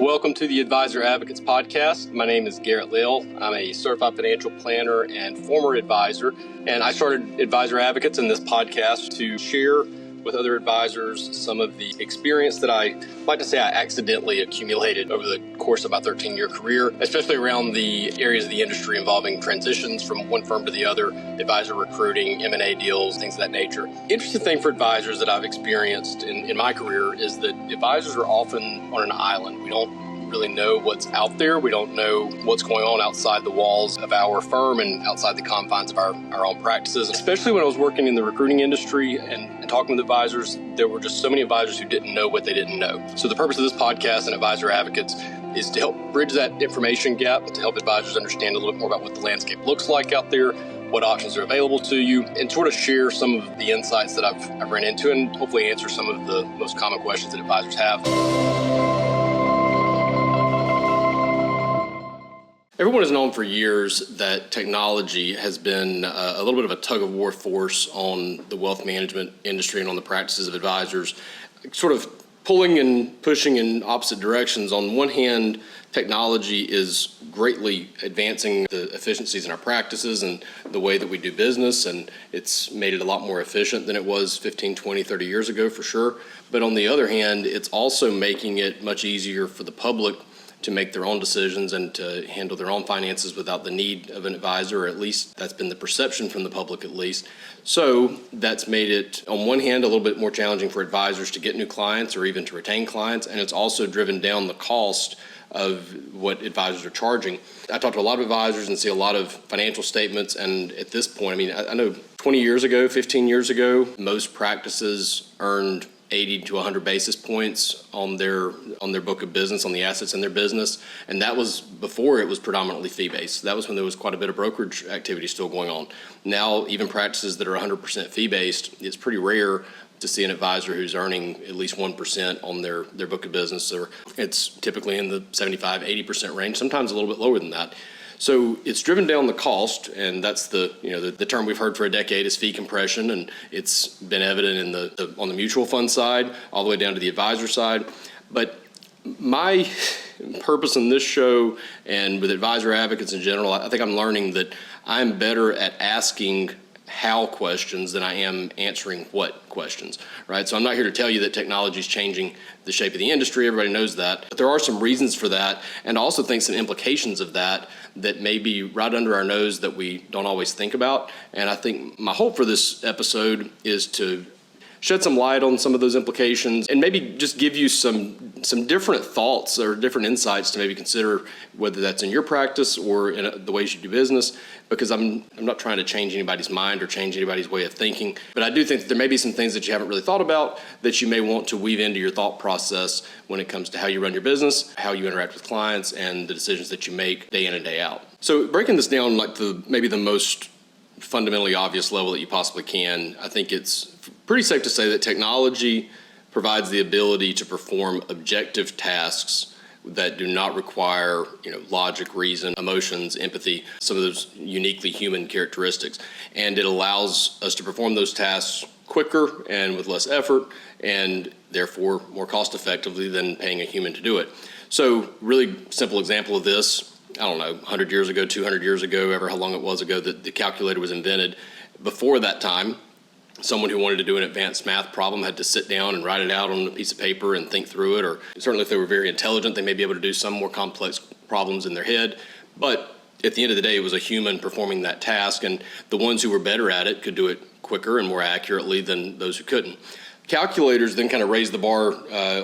Welcome to the Advisor Advocates Podcast. My name is Garrett Lill. I'm a certified financial planner and former advisor, and I started Advisor Advocates in this podcast to share with other advisors some of the experience that I like to say I accidentally accumulated over the course of my 13-year career, especially around the areas of the industry involving transitions from one firm to the other, advisor recruiting, M&A deals, things of that nature. Interesting thing for advisors that I've experienced in my career is that advisors are often on an island. We don't really know what's out there. We don't know what's going on outside the walls of our firm and outside the confines of our own practices. Especially when I was working in the recruiting industry and talking with advisors, there were just so many advisors who didn't know what they didn't know. So the purpose of this podcast and Advisor Advocates is to help bridge that information gap, to help advisors understand a little bit more about what the landscape looks like out there, what options are available to you, and sort of share some of the insights that I've run into and hopefully answer some of the most common questions that advisors have. Everyone has known for years that technology has been a little bit of a tug-of-war force on the wealth management industry and on the practices of advisors, sort of pulling and pushing in opposite directions. On one hand, technology is greatly advancing the efficiencies in our practices and the way that we do business, and it's made it a lot more efficient than it was 15, 20, 30 years ago for sure. But on the other hand, it's also making it much easier for the public to make their own decisions and to handle their own finances without the need of an advisor, or at least that's been the perception from the public at least. So that's made it, on one hand, a little bit more challenging for advisors to get new clients or even to retain clients, and it's also driven down the cost of what advisors are charging. I talk to a lot of advisors and see a lot of financial statements, and at this point, I know 20 years ago, 15 years ago, most practices earned 80 to 100 basis points on their book of business, on the assets in their business. And that was before it was predominantly fee-based. That was when there was quite a bit of brokerage activity still going on. Now, even practices that are 100% fee-based, it's pretty rare to see an advisor who's earning at least 1% on their book of business, or it's typically in the 75, 80% range, sometimes a little bit lower than that. So it's driven down the cost, and that's the term we've heard for a decade is fee compression, and it's been evident in on the mutual fund side all the way down to the advisor side. But my purpose in this show and with advisor advocates in general, I think I'm learning that I'm better at asking how questions than I am answering what questions, right? So I'm not here to tell you that technology is changing the shape of the industry. Everybody knows that. But there are some reasons for that, and I also think some implications of that may be right under our nose that we don't always think about. And I think my hope for this episode is to shed some light on some of those implications and maybe just give you some different thoughts or different insights to maybe consider, whether that's in your practice or in the ways you do business, because I'm not trying to change anybody's mind or change anybody's way of thinking. But I do think that there may be some things that you haven't really thought about that you may want to weave into your thought process when it comes to how you run your business, how you interact with clients, and the decisions that you make day in and day out. So breaking this down like maybe the most fundamentally obvious level that you possibly can, I think it's pretty safe to say that technology provides the ability to perform objective tasks that do not require, logic, reason, emotions, empathy, some of those uniquely human characteristics. And it allows us to perform those tasks quicker and with less effort, and therefore more cost effectively than paying a human to do it. So really simple example of this, 100 years ago, 200 years ago, ever how long it was ago that the calculator was invented. Before that time, someone who wanted to do an advanced math problem had to sit down and write it out on a piece of paper and think through it, or certainly if they were very intelligent, they may be able to do some more complex problems in their head. But at the end of the day, it was a human performing that task, and the ones who were better at it could do it quicker and more accurately than those who couldn't. Calculators then kind of raised the bar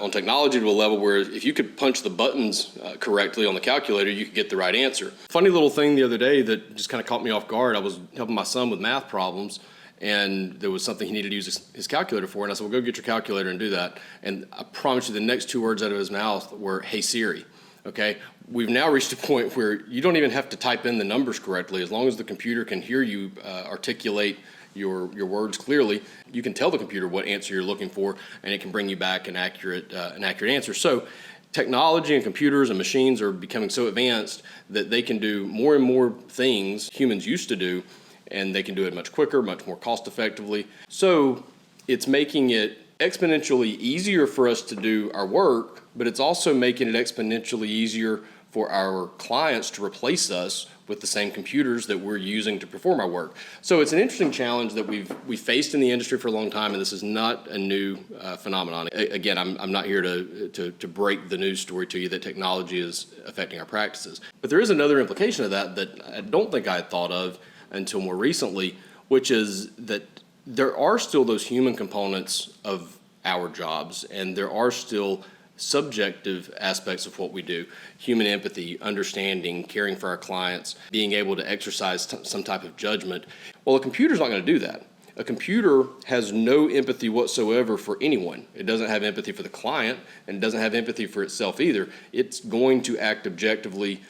on technology to a level where if you could punch the buttons correctly on the calculator, you could get the right answer. Funny little thing the other day that just kind of caught me off guard. I was helping my son with math problems, and there was something he needed to use his calculator for, and I said, well, go get your calculator and do that. And I promise you the next two words out of his mouth were, "Hey Siri." Okay, we've now reached a point where you don't even have to type in the numbers correctly. As long as the computer can hear you articulate your words clearly, you can tell the computer what answer you're looking for, and it can bring you back an accurate answer. So technology and computers and machines are becoming so advanced that they can do more and more things humans used to do, and they can do it much quicker, much more cost effectively. So it's making it exponentially easier for us to do our work, but it's also making it exponentially easier for our clients to replace us with the same computers that we're using to perform our work. So it's an interesting challenge that we've faced in the industry for a long time, and this is not a new phenomenon. Again, I'm not here to break the news story to you that technology is affecting our practices. But there is another implication of that I don't think I had thought of until more recently, which is that there are still those human components of our jobs, and there are still subjective aspects of what we do. Human empathy, understanding, caring for our clients, being able to exercise some type of judgment. Well, a computer's not going to do that. A computer has no empathy whatsoever for anyone. It doesn't have empathy for the client, and it doesn't have empathy for itself either. It's going to act objectively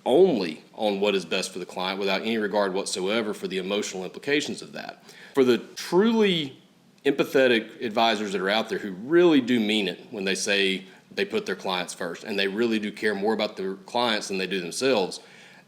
only on what is best for the client without any regard whatsoever for the emotional implications of that. For the truly empathetic advisors that are out there who really do mean it when they say they put their clients first and they really do care more about their clients than they do themselves,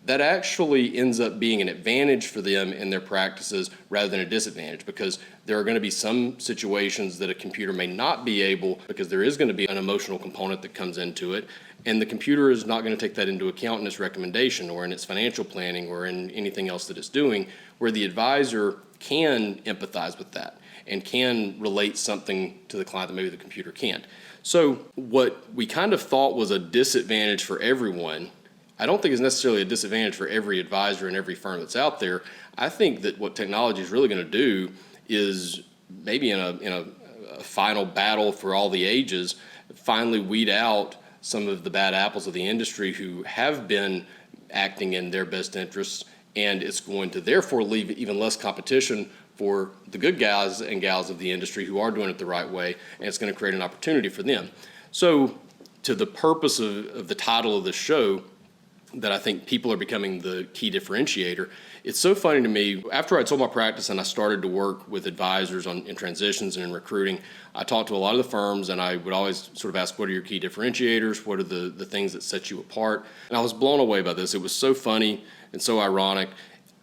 that actually ends up being an advantage for them in their practices rather than a disadvantage, because there are going to be some situations that a computer may not be able, because there is going to be an emotional component that comes into it, and the computer is not going to take that into account in its recommendation or in its financial planning or in anything else that it's doing, where the advisor can empathize with that and can relate something to the client that maybe the computer can't. So what we kind of thought was a disadvantage for everyone, I don't think is necessarily a disadvantage for every advisor and every firm that's out there. I think that what technology is really going to do is maybe in a final battle for all the ages, finally weed out some of the bad apples of the industry who have been acting in their best interests, and it's going to therefore leave even less competition for the good guys and gals of the industry who are doing it the right way, and it's going to create an opportunity for them. So to the purpose of the title of this show, that I think people are becoming the key differentiator, it's so funny to me. After I sold my practice and I started to work with advisors in transitions and in recruiting, I talked to a lot of the firms, and I would always sort of ask, what are your key differentiators? What are the things that set you apart? And I was blown away by this. It was so funny and so ironic.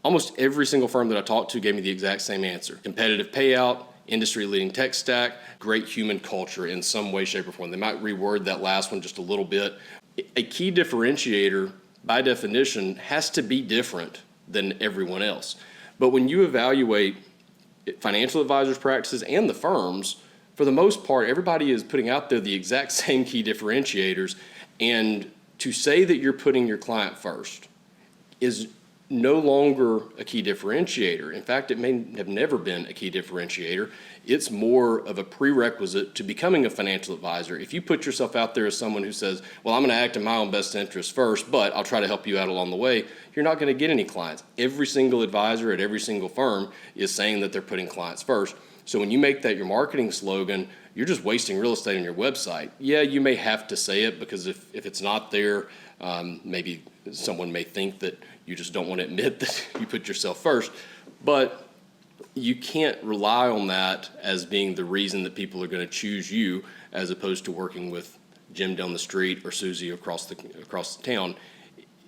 Almost every single firm that I talked to gave me the exact same answer. Competitive payout, industry-leading tech stack, great human culture in some way, shape, or form. They might reword that last one just a little bit. A key differentiator, by definition, has to be different than everyone else. But when you evaluate financial advisors' practices and the firms, for the most part, everybody is putting out there the exact same key differentiators. And to say that you're putting your client first is no longer a key differentiator. In fact, it may have never been a key differentiator. It's more of a prerequisite to becoming a financial advisor. If you put yourself out there as someone who says, well, I'm going to act in my own best interest first, but I'll try to help you out along the way, you're not going to get any clients. Every single advisor at every single firm is saying that they're putting clients first. So when you make that your marketing slogan, you're just wasting real estate on your website. Yeah, you may have to say it, because if it's not there, maybe someone may think that you just don't want to admit that you put yourself first. But you can't rely on that as being the reason that people are going to choose you, as opposed to working with Jim down the street or Susie across the town.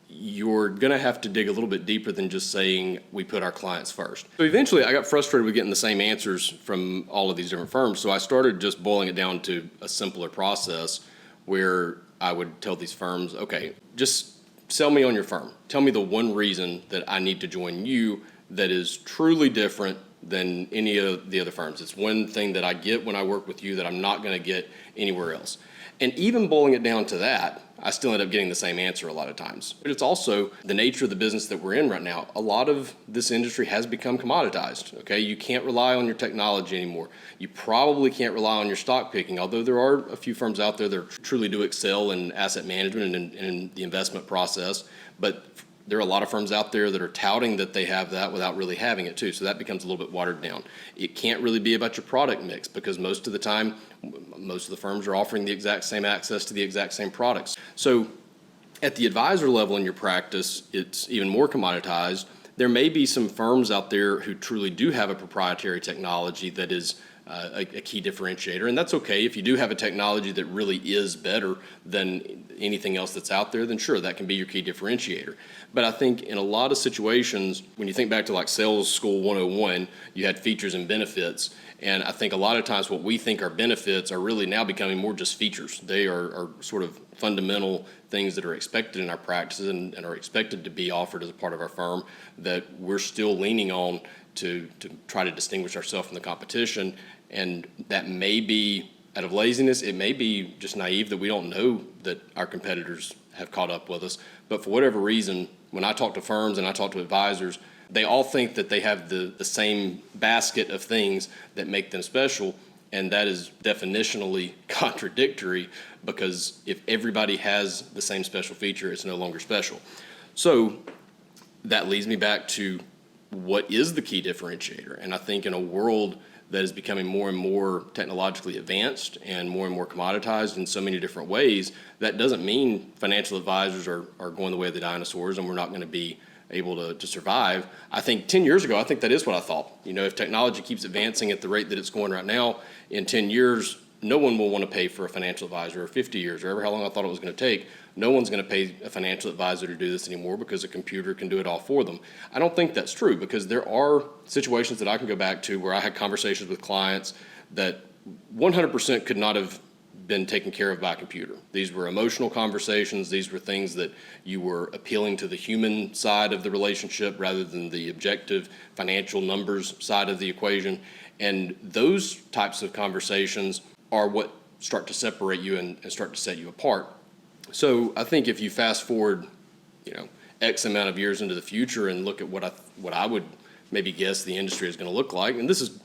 You're going to have to dig a little bit deeper than just saying we put our clients first. So eventually I got frustrated with getting the same answers from all of these different firms, so I started just boiling it down to a simpler process where I would tell these firms, okay, just sell me on your firm. Tell me the one reason that I need to join you that is truly different than any of the other firms. It's one thing that I get when I work with you that I'm not going to get anywhere else. And even boiling it down to that, I still end up getting the same answer a lot of times. But it's also the nature of the business that we're in right now. A lot of this industry has become commoditized, okay? You can't rely on your technology anymore. You probably can't rely on your stock picking, although there are a few firms out there that truly do excel in asset management and in the investment process. But there are a lot of firms out there that are touting that they have that without really having it too. So that becomes a little bit watered down. It can't really be about your product mix, because most of the time, most of the firms are offering the exact same access to the exact same products. So at the advisor level in your practice, it's even more commoditized. There may be some firms out there who truly do have a proprietary technology that is a key differentiator. And that's okay. If you do have a technology that really is better than anything else that's out there, then sure, that can be your key differentiator. But I think in a lot of situations, when you think back to like Sales School 101, you had features and benefits. And I think a lot of times what we think are benefits are really now becoming more just features. They are sort of fundamental things that are expected in our practices and are expected to be offered as a part of our firm that we're still leaning on to try to distinguish ourselves from the competition. And that may be out of laziness. It may be just naive that we don't know that our competitors have caught up with us. But for whatever reason, when I talk to firms and I talk to advisors, they all think that they have the same basket of things that make them special, and that is definitionally contradictory, because if everybody has the same special feature, it's no longer special. So that leads me back to what is the key differentiator? And I think in a world that is becoming more and more technologically advanced and more commoditized in so many different ways, that doesn't mean financial advisors are going the way of the dinosaurs and we're not going to be able to survive. I think 10 years ago, I think that is what I thought. If technology keeps advancing at the rate that it's going right now, in 10 years, no one will want to pay for a financial advisor, or 50 years, or ever how long I thought it was going to take. No one's going to pay a financial advisor to do this anymore because a computer can do it all for them. I don't think that's true, because there are situations that I can go back to where I had conversations with clients that 100% could not have been taken care of by a computer. These were emotional conversations. These were things that you were appealing to the human side of the relationship rather than the objective financial numbers side of the equation. And those types of conversations are what start to separate you and start to set you apart. So I think if you fast forward, X amount of years into the future and look at what I would maybe guess the industry is going to look like, and this is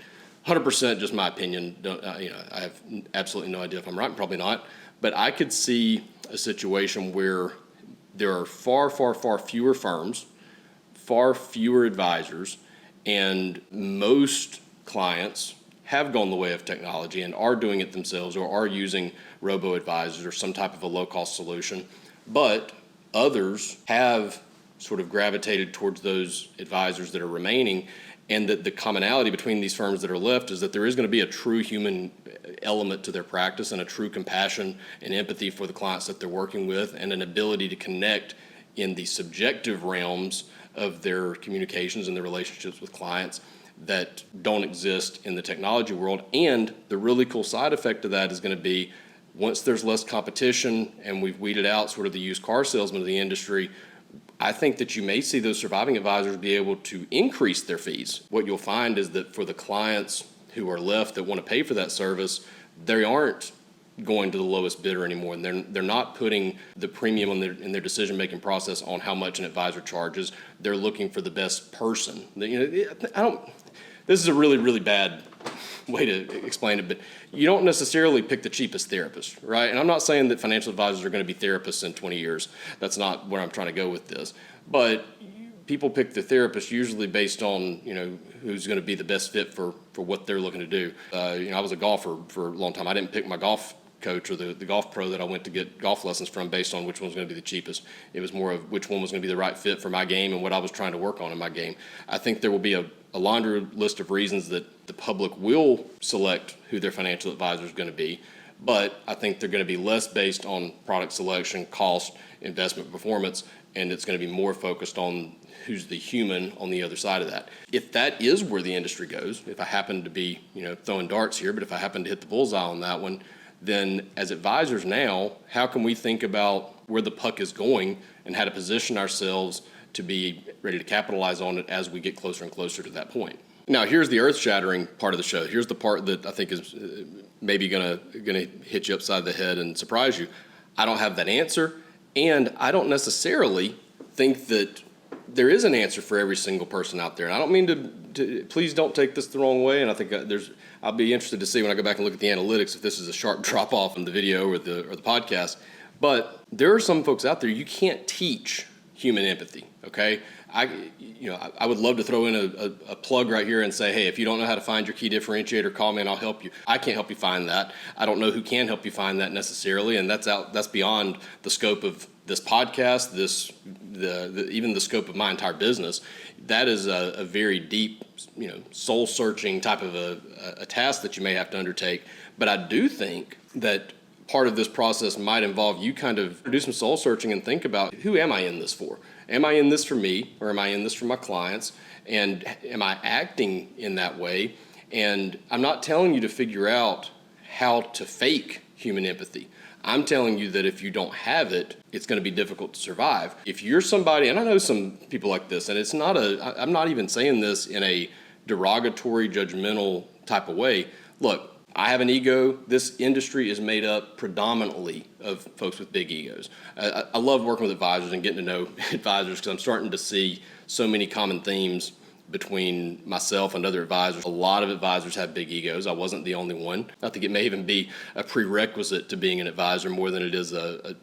100% just my opinion. I have absolutely no idea if I'm right, probably not. But I could see a situation where there are far, far, far fewer firms, far fewer advisors, and most clients have gone the way of technology and are doing it themselves or are using robo-advisors or some type of a low-cost solution. But others have sort of gravitated towards those advisors that are remaining, and that the commonality between these firms that are left is that there is going to be a true human element to their practice and a true compassion and empathy for the clients that they're working with, and an ability to connect in the subjective realms of their communications and their relationships with clients that don't exist in the technology world. And the really cool side effect of that is going to be, once there's less competition and we've weeded out sort of the used car salesman of the industry, I think that you may see those surviving advisors be able to increase their fees. What you'll find is that for the clients who are left that want to pay for that service, they aren't going to the lowest bidder anymore, and they're not putting the premium in their decision-making process on how much an advisor charges. They're looking for the best person. This is a really, really bad way to explain it, but you don't necessarily pick the cheapest therapist, right? And I'm not saying that financial advisors are going to be therapists in 20 years. That's not where I'm trying to go with this. But people pick the therapist usually based on, who's going to be the best fit for what they're looking to do. I was a golfer for a long time. I didn't pick my golf coach or the golf pro that I went to get golf lessons from based on which one was going to be the cheapest. It was more of which one was going to be the right fit for my game and what I was trying to work on in my game. I think there will be a laundry list of reasons that the public will select who their financial advisor is going to be, but I think they're going to be less based on product selection, cost, investment performance, and it's going to be more focused on who's the human on the other side of that. If that is where the industry goes, if I happen to be throwing darts here, but if I happen to hit the bullseye on that one, then as advisors now, how can we think about where the puck is going and how to position ourselves to be ready to capitalize on it as we get closer and closer to that point? Now, here's the earth-shattering part of the show. Here's the part that I think is maybe gonna hit you upside the head and surprise you. I don't have that answer, and I don't necessarily think that there is an answer for every single person out there. And I don't mean to please don't take this the wrong way, and I think I'll be interested to see when I go back and look at the analytics if this is a sharp drop off in the video or the podcast. But there are some folks out there, you can't teach human empathy, okay? I would love to throw in a plug right here and say, hey, if you don't know how to find your key differentiator, call me and I'll help you. I can't help you find that. I don't know who can help you find that necessarily, and that's beyond the scope of this podcast, even the scope of my entire business. That is a very deep, soul searching type of a task that you may have to undertake. But I do think that part of this process might involve you kind of do some soul searching and think about, who am I in this for? Am I in this for me, or am I in this for my clients? And am I acting in that way? And I'm not telling you to figure out how to fake human empathy. I'm telling you that if you don't have it, it's going to be difficult to survive. If you're somebody, and I know some people like this, and I'm not even saying this in a derogatory, judgmental type of way. Look, I have an ego. This industry is made up predominantly of folks with big egos. I love working with advisors and getting to know advisors, because I'm starting to see so many common themes between myself and other advisors. A lot of advisors have big egos. I wasn't the only one. I think it may even be a prerequisite to being an advisor more than it is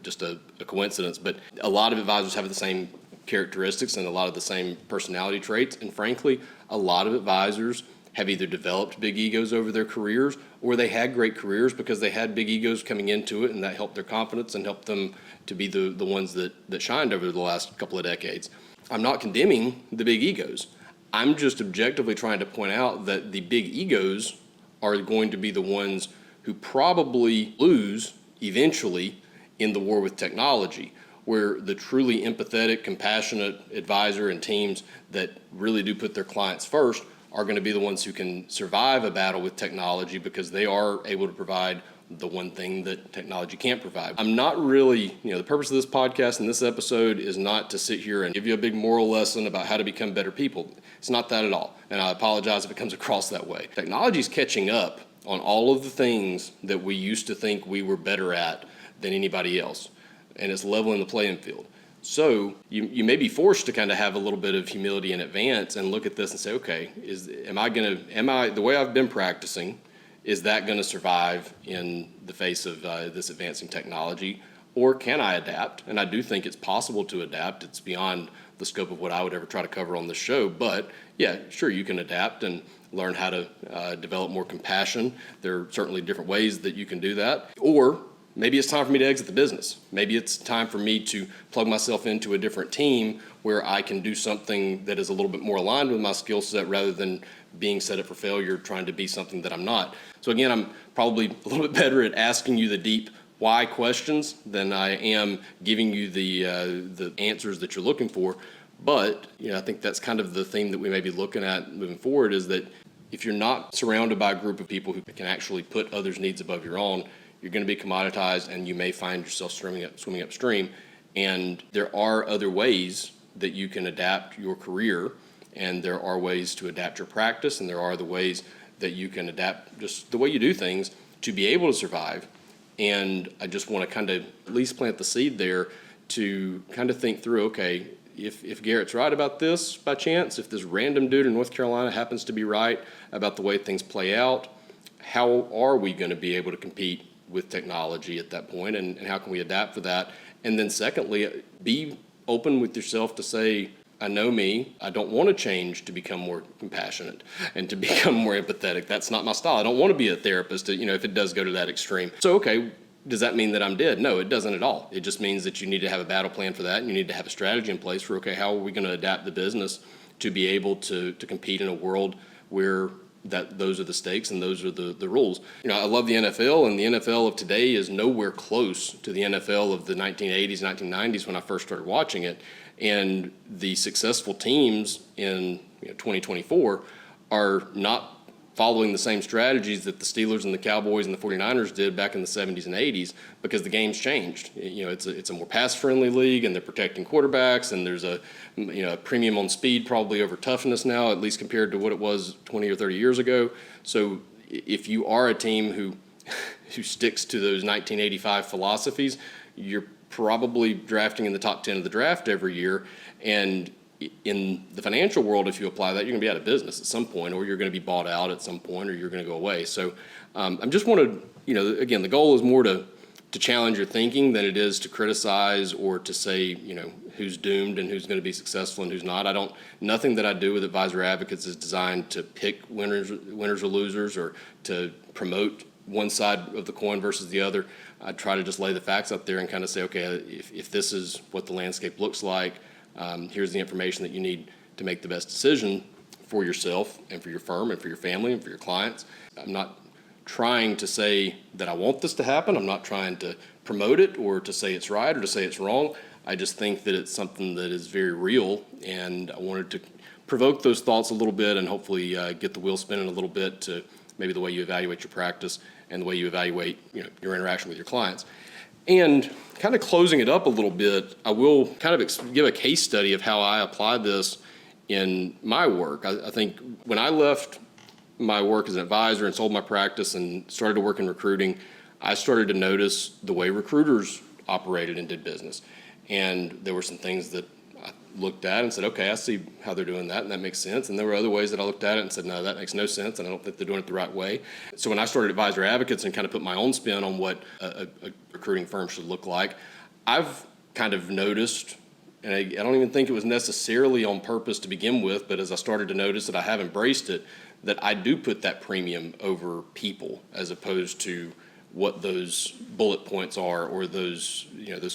just a coincidence. But a lot of advisors have the same characteristics and a lot of the same personality traits. And frankly, a lot of advisors have either developed big egos over their careers, or they had great careers because they had big egos coming into it, and that helped their confidence and helped them to be the ones that shined over the last couple of decades. I'm not condemning the big egos. I'm just objectively trying to point out that the big egos are going to be the ones who probably lose eventually in the war with technology, where the truly empathetic, compassionate advisor and teams that really do put their clients first are going to be the ones who can survive a battle with technology, because they are able to provide the one thing that technology can't provide. I'm not really, the purpose of this podcast and this episode is not to sit here and give you a big moral lesson about how to become better people. It's not that at all. And I apologize if it comes across that way. Technology's catching up on all of the things that we used to think we were better at than anybody else. And it's leveling the playing field. So you may be forced to kind of have a little bit of humility in advance and look at this and say, okay, am I the way I've been practicing, is that going to survive in the face of this advancing technology, or can I adapt? And I do think it's possible to adapt. It's beyond the scope of what I would ever try to cover on this show, but yeah, sure, you can adapt and learn how to develop more compassion. There are certainly different ways that you can do that. Or maybe it's time for me to exit the business. Maybe it's time for me to plug myself into a different team where I can do something that is a little bit more aligned with my skill set, rather than being set up for failure, trying to be something that I'm not. So again, I'm probably a little bit better at asking you the deep why questions than I am giving you the answers that you're looking for. But I think that's kind of the theme that we may be looking at moving forward, is that if you're not surrounded by a group of people who can actually put others' needs above your own, you're going to be commoditized, and you may find yourself swimming upstream. And there are other ways that you can adapt your career, and there are ways to adapt your practice, and there are the ways that you can adapt just the way you do things to be able to survive. And I just want to kind of at least plant the seed there to kind of think through, okay, if Garrett's right about this by chance, if this random dude in North Carolina happens to be right about the way things play out, how are we going to be able to compete with technology at that point, and how can we adapt for that? And then secondly, be open with yourself to say, I know me, I don't want to change to become more compassionate and to become more empathetic. That's not my style. I don't want to be a therapist, if it does go to that extreme. So, okay, does that mean that I'm dead? No, it doesn't at all. It just means that you need to have a battle plan for that, and you need to have a strategy in place for, okay, how are we going to adapt the business to be able to compete in a world where those are the stakes and those are the rules. I love the NFL, and the NFL of today is nowhere close to the NFL of the 1980s, 1990s when I first started watching it. And the successful teams in 2024 are not following the same strategies that the Steelers and the Cowboys and the 49ers did back in the 70s and 80s, because the game's changed. It's a more pass-friendly league, and they're protecting quarterbacks, and there's a premium on speed probably over toughness now, at least compared to what it was 20 or 30 years ago. So if you are a team who sticks to those 1985 philosophies, you're probably drafting in the top 10 of the draft every year. And in the financial world, if you apply that, you're going to be out of business at some point, or you're going to be bought out at some point, or you're going to go away. So I just want to, again, the goal is more to to challenge your thinking than it is to criticize or to say, who's doomed and who's going to be successful and who's not. Nothing that I do with Advisor Advocates is designed to pick winners or losers or to promote one side of the coin versus the other. I try to just lay the facts up there and kind of say, okay, if this is what the landscape looks like, here's the information that you need to make the best decision for yourself and for your firm and for your family and for your clients. I'm not trying to say that I want this to happen. I'm not trying to promote it or to say it's right or to say it's wrong. I just think that it's something that is very real, and I wanted to provoke those thoughts a little bit and hopefully get the wheel spinning a little bit to maybe the way you evaluate your practice and the way you evaluate your interaction with your clients. And kind of closing it up a little bit, I will kind of give a case study of how I apply this in my work. I think when I left my work as an advisor and sold my practice and started to work in recruiting, I started to notice the way recruiters operated and did business. And there were some things that I looked at and said, okay, I see how they're doing that, and that makes sense. And there were other ways that I looked at it and said, no, that makes no sense, and I don't think they're doing it the right way. So when I started Advisor Advocates and kind of put my own spin on what a recruiting firm should look like, I've kind of noticed, and I don't even think it was necessarily on purpose to begin with, but as I started to notice that I have embraced it, that I do put that premium over people as opposed to what those bullet points are or those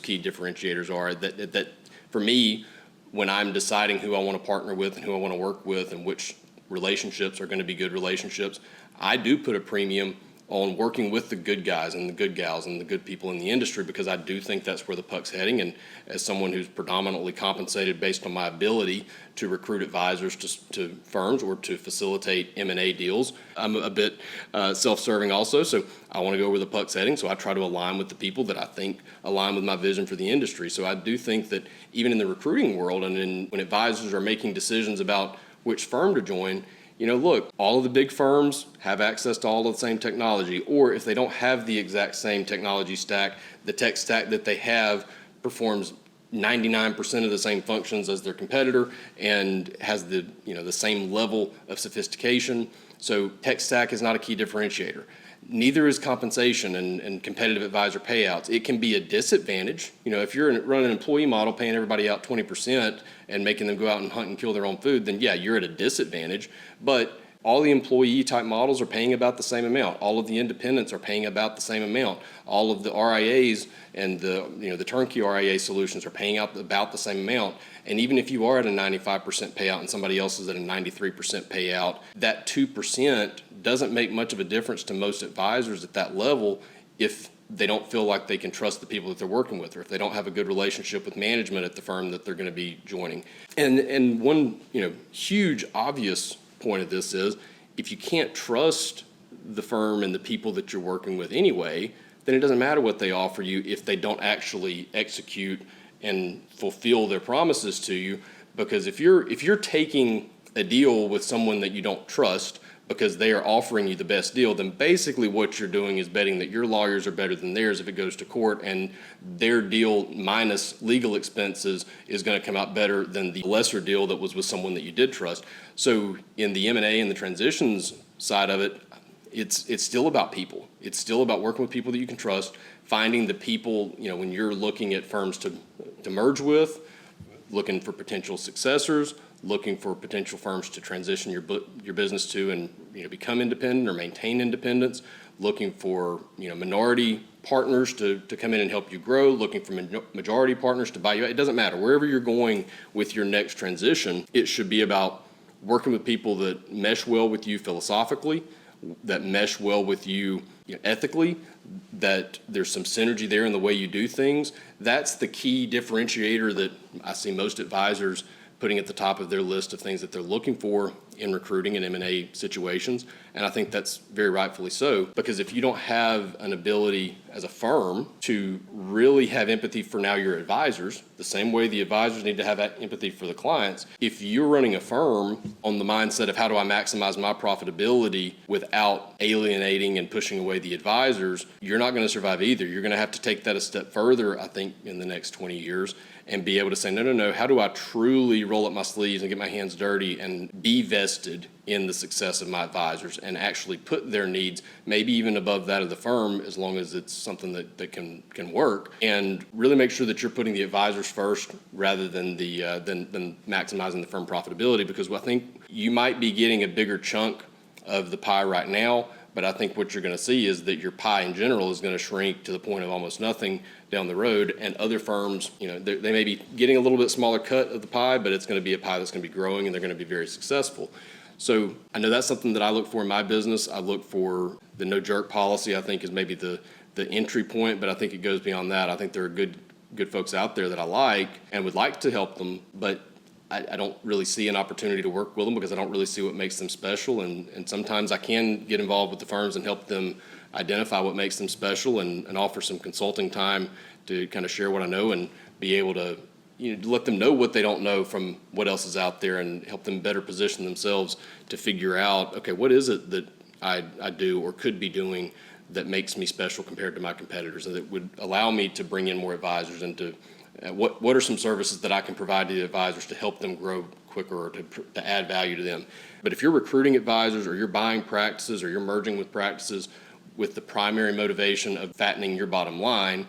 key differentiators are. That for me, when I'm deciding who I want to partner with and who I want to work with and which relationships are going to be good relationships, I do put a premium on working with the good guys and the good gals and the good people in the industry, because I do think that's where the puck's heading. And as someone who's predominantly compensated based on my ability to recruit advisors to firms or to facilitate M&A deals, I'm a bit self-serving also. So I want to go where the puck's heading. So I try to align with the people that I think align with my vision for the industry. So I do think that even in the recruiting world and when advisors are making decisions about which firm to join, look, all of the big firms have access to all of the same technology, or if they don't have the exact same technology stack, the tech stack that they have performs 99% of the same functions as their competitor and has the same level of sophistication. So tech stack is not a key differentiator. Neither is compensation and competitive advisor payouts. It can be a disadvantage. If you're running an employee model paying everybody out 20% and making them go out and hunt and kill their own food, then yeah, you're at a disadvantage. But all the employee type models are paying about the same amount. All of the independents are paying about the same amount. All of the RIAs and the turnkey RIA solutions are paying out about the same amount. And even if you are at a 95% payout and somebody else is at a 93% payout, that 2% doesn't make much of a difference to most advisors at that level if they don't feel like they can trust the people that they're working with, or if they don't have a good relationship with management at the firm that they're going to be joining. And one huge obvious point of this is, if you can't trust the firm and the people that you're working with anyway, then it doesn't matter what they offer you if they don't actually execute and fulfill their promises to you. Because if you're taking a deal with someone that you don't trust because they are offering you the best deal, then basically what you're doing is betting that your lawyers are better than theirs if it goes to court, and their deal minus legal expenses is going to come out better than the lesser deal that was with someone that you did trust. So in the M&A and the transitions side of it, it's still about people. It's still about working with people that you can trust, finding the people, when you're looking at firms to merge with, looking for potential successors, looking for potential firms to transition your business to and become independent or maintain independence, looking for minority partners to come in and help you grow, looking for majority partners to buy you out. It doesn't matter. Wherever you're going with your next transition, it should be about working with people that mesh well with you philosophically, that mesh well with you ethically, that there's some synergy there in the way you do things. That's the key differentiator that I see most advisors putting at the top of their list of things that they're looking for in recruiting and M&A situations. And I think that's very rightfully so, because if you don't have an ability as a firm to really have empathy for now your advisors, the same way the advisors need to have that empathy for the clients, if you're running a firm on the mindset of how do I maximize my profitability without alienating and pushing away the advisors, you're not going to survive either. You're going to have to take that a step further, I think, in the next 20 years and be able to say, no, how do I truly roll up my sleeves and get my hands dirty and be vested in the success of my advisors and actually put their needs maybe even above that of the firm, as long as it's something that can work, and really make sure that you're putting the advisors first rather than than maximizing the firm profitability, because I think you might be getting a bigger chunk of the pie right now, but I think what you're going to see is that your pie in general is going to shrink to the point of almost nothing down the road. And other firms, they may be getting a little bit smaller cut of the pie, but it's going to be a pie that's going to be growing, and they're going to be very successful. So I know that's something that I look for in my business. I look for the no jerk policy. I think is maybe the entry point, but I think it goes beyond that. I think there are good folks out there that I like and would like to help them, but I don't really see an opportunity to work with them because I don't really see what makes them special. And sometimes I can get involved with the firms and help them identify what makes them special and offer some consulting time to kind of share what I know and be able to let them know what they don't know from what else is out there, and help them better position themselves to figure out, okay, what is it that I do or could be doing that makes me special compared to my competitors, and that would allow me to bring in more advisors, and to what are some services that I can provide to the advisors to help them grow quicker or to add value to them. But if you're recruiting advisors, or you're buying practices, or you're merging with practices with the primary motivation of fattening your bottom line,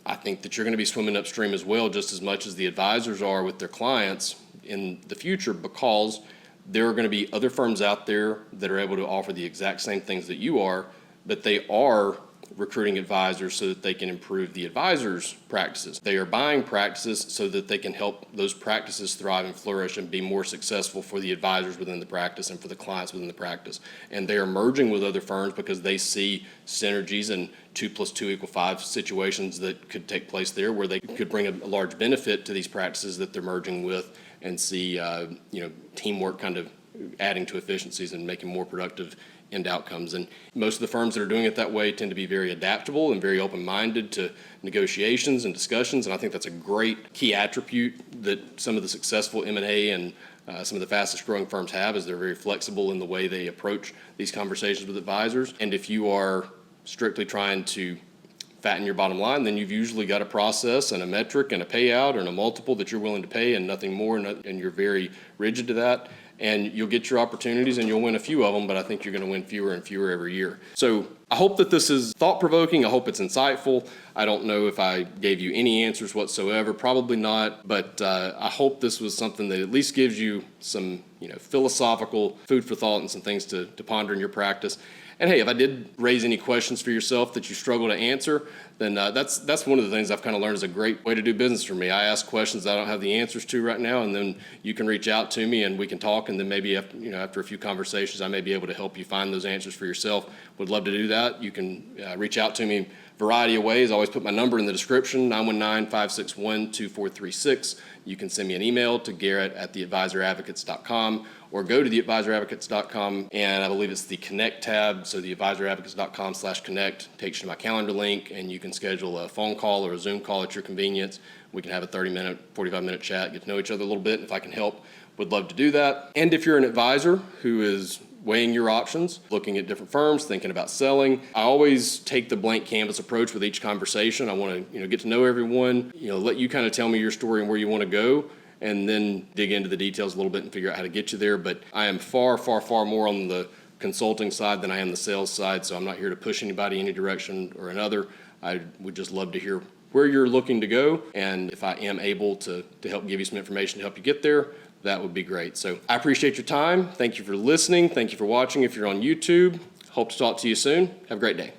I think that you're going to be swimming upstream as well, just as much as the advisors are with their clients in the future, because there are going to be other firms out there that are able to offer the exact same things that you are, but they are recruiting advisors so that they can improve the advisors' practices. They are buying practices so that they can help those practices thrive and flourish and be more successful for the advisors within the practice and for the clients within the practice. And they are merging with other firms because they see synergies and 2 + 2 = 5 situations that could take place there, where they could bring a large benefit to these practices that they're merging with, and see teamwork kind of adding to efficiencies and making more productive end outcomes. And most of the firms that are doing it that way tend to be very adaptable and very open-minded to negotiations and discussions. And I think that's a great key attribute that some of the successful M&A and some of the fastest growing firms have, is they're very flexible in the way they approach these conversations with advisors. And if you are strictly trying to fatten your bottom line, then you've usually got a process and a metric and a payout and a multiple that you're willing to pay and nothing more, and you're very rigid to that. And you'll get your opportunities and you'll win a few of them, but I think you're going to win fewer and fewer every year. So I hope that this is thought-provoking. I hope it's insightful. I don't know if I gave you any answers whatsoever, probably not, but I hope this was something that at least gives you some philosophical food for thought and some things to ponder in your practice. And hey, if I did raise any questions for yourself that you struggle to answer, then that's one of the things I've kind of learned is a great way to do business for me. I ask questions I don't have the answers to right now, and then you can reach out to me and we can talk, and then maybe after a few conversations, I may be able to help you find those answers for yourself. Would love to do that. You can reach out to me a variety of ways. I always put my number in the description, 919-561-2436. You can send me an email to garrett@theadvisoradvocates.com, or go to theadvisoradvocates.com, and I believe it's the Connect tab. So theadvisoradvocates.com/connect takes you to my calendar link, and you can schedule a phone call or a Zoom call at your convenience. We can have a 30-minute, 45-minute chat, get to know each other a little bit. If I can help, would love to do that. And if you're an advisor who is weighing your options, looking at different firms, thinking about selling, I always take the blank canvas approach with each conversation. I want to get to know everyone, let you kind of tell me your story and where you want to go, and then dig into the details a little bit and figure out how to get you there. But I am far, far, far more on the consulting side than I am the sales side, so I'm not here to push anybody any direction or another. I would just love to hear where you're looking to go, and if I am able to help give you some information to help you get there, that would be great. So I appreciate your time. Thank you for listening. Thank you for watching if you're on YouTube. Hope to talk to you soon. Have a great day.